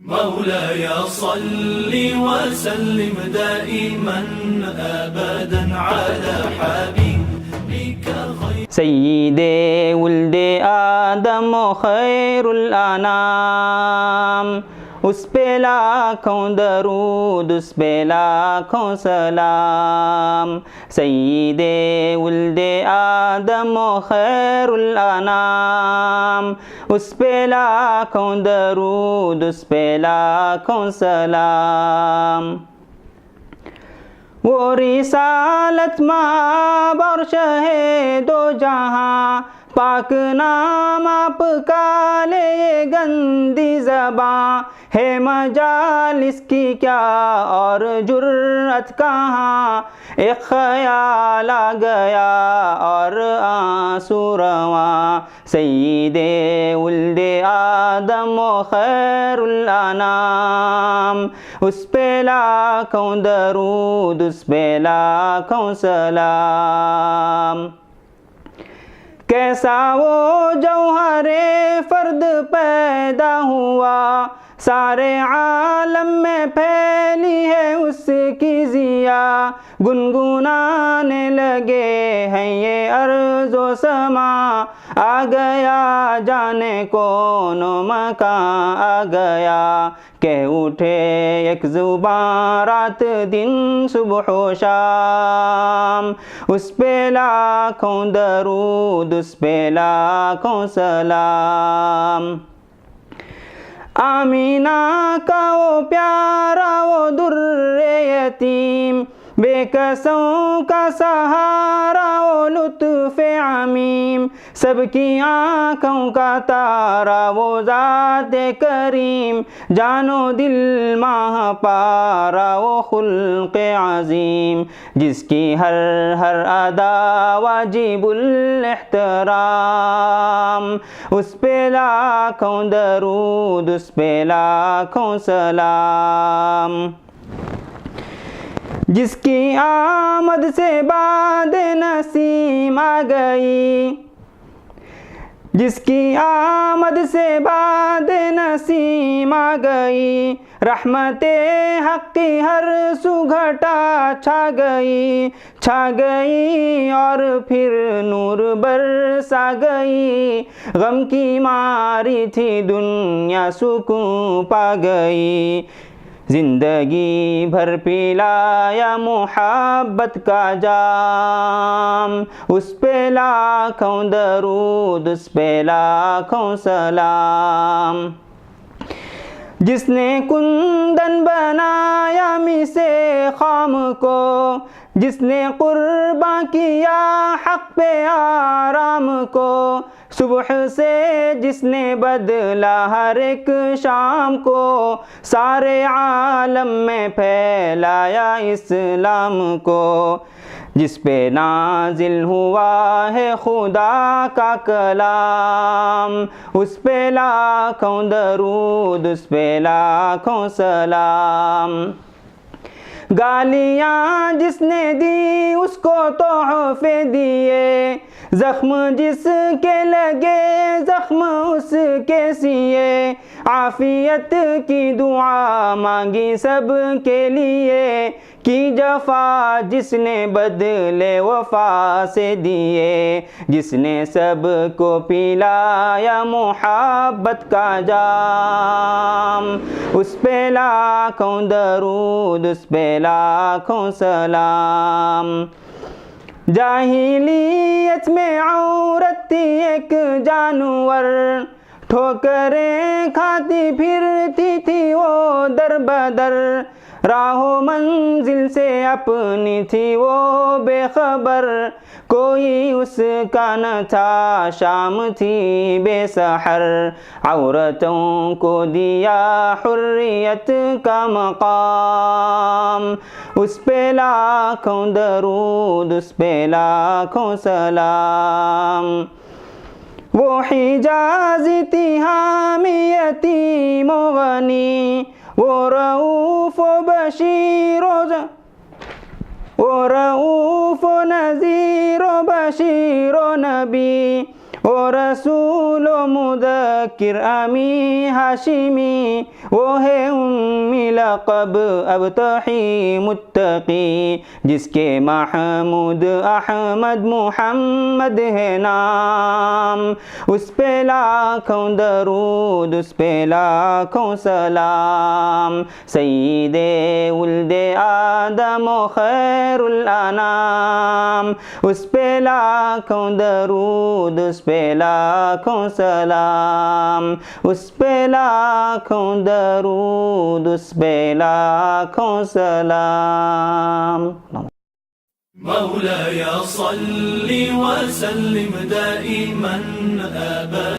مولاي صل وسلم دائما أبدا على حبيبك خير سید ولد آدم و خیر الانام، اس پہ لاکھوں درود، اس پہ لاکھوں سلام. سید ولد آدم و خیر الانام، اس پہ لاکھوں درود، اس پہ لاکھوں سلام. وہ رسالت مآب اور شہ دو جہاں، پاک نام آپ کا لے یہ گندی زباں. ہے مجالس کی کیا اور جرأت کہاں، ایک خیال آ گیا اور آنسو رواں. سید ولد آدم و خیر الانام، اس پہ لاکھوں درود، اس پہ لاکھوں سلام. کیسا وہ جوہر فرد پیدا ہوا، سارے عالم میں پھیلی ہے اس کی ضیا. گنگنانے لگے ہیں یہ ارض و سما، آ گیا جانے کون و مکان آ گیا. کہہ اٹھے ایک زبان رات دن صبح و شام، اس پہ لاکھوں درود، اس پہ لاکھوں سلام. آمینہ کا وہ پیارا وہ در یتیم، بے کسوں کا سہارا وہ لطف عمیم. سب کی آنکھوں کا تارا وہ ذات کریم، جان و دل ماہ پارا وہ خلق عظیم. جس کی ہر ہر ادا واجب الاحترام، اس پہ لاکھوں درود، اس پہ لاکھوں سلام. جس کی آمد سے باد نسیم آ گئی، جس کی آمد سے باد نسیم آ گئی. رحمت حق کی ہر سو گھٹا چھا گئی، چھا گئی اور پھر نور برسا گئی. غم کی ماری تھی دنیا سکون پا گئی، زندگی بھر پلایا محبت کا جام. اس پہ لاکھوں درود، اس پہ لاکھوں سلام. جس نے کندن بنایا سے خام کو، جس نے قرباں کیا حق پہ آرام کو. صبح سے جس نے بدلا ہر ایک شام کو، سارے عالم میں پھیلایا اسلام کو. جس پہ نازل ہوا ہے خدا کا کلام، اس پہ لاکھوں درود، اس پہ لاکھوں سلام. گالیاں جس نے دی اس کو تحفے دیے، زخم جس کے لگے زخم اس کے سیے. عافیت کی دعا مانگی سب کے لیے، کی جفا جس نے بدلے وفا سے دیے. جس نے سب کو پلایا محبت کا جام، اس پہ لاکھوں درود، اس پہ لاکھوں سلام. جاہلیت میں عورت تھی ایک جانور، ٹھوکریں کھاتی پھرتی تھی وہ در بدر. راہ و منزل سے اپنی تھی وہ بے خبر، کوئی اس کا نہ تھا شام تھی بے سحر. عورتوں کو دیا حریت کا مقام، اس پہ لاکھوں درود، اس پہ لاکھوں سلام. وہ حجازی تھی حامی یتیم و غنی، وہ رؤوف و بشیر و رؤوف و نذیر و بشیر و نبی. وہ رسول و مذکر امی ہاشمی، وہ ہے امی لقب ابتحی متقی، جس کے محمود احمد محمد ہے نام، اس پہ لاکھوں درود، اس پہ لاکھوں سلام، سید ولد آدم و خیر الانام، اس پہ لاکھوں درود، اس پہ لاکھوں سلام، اس پہ لاکھوں درود، اس پہ لاکھوں سلام۔ مولاي صل وسلم دائما أبدا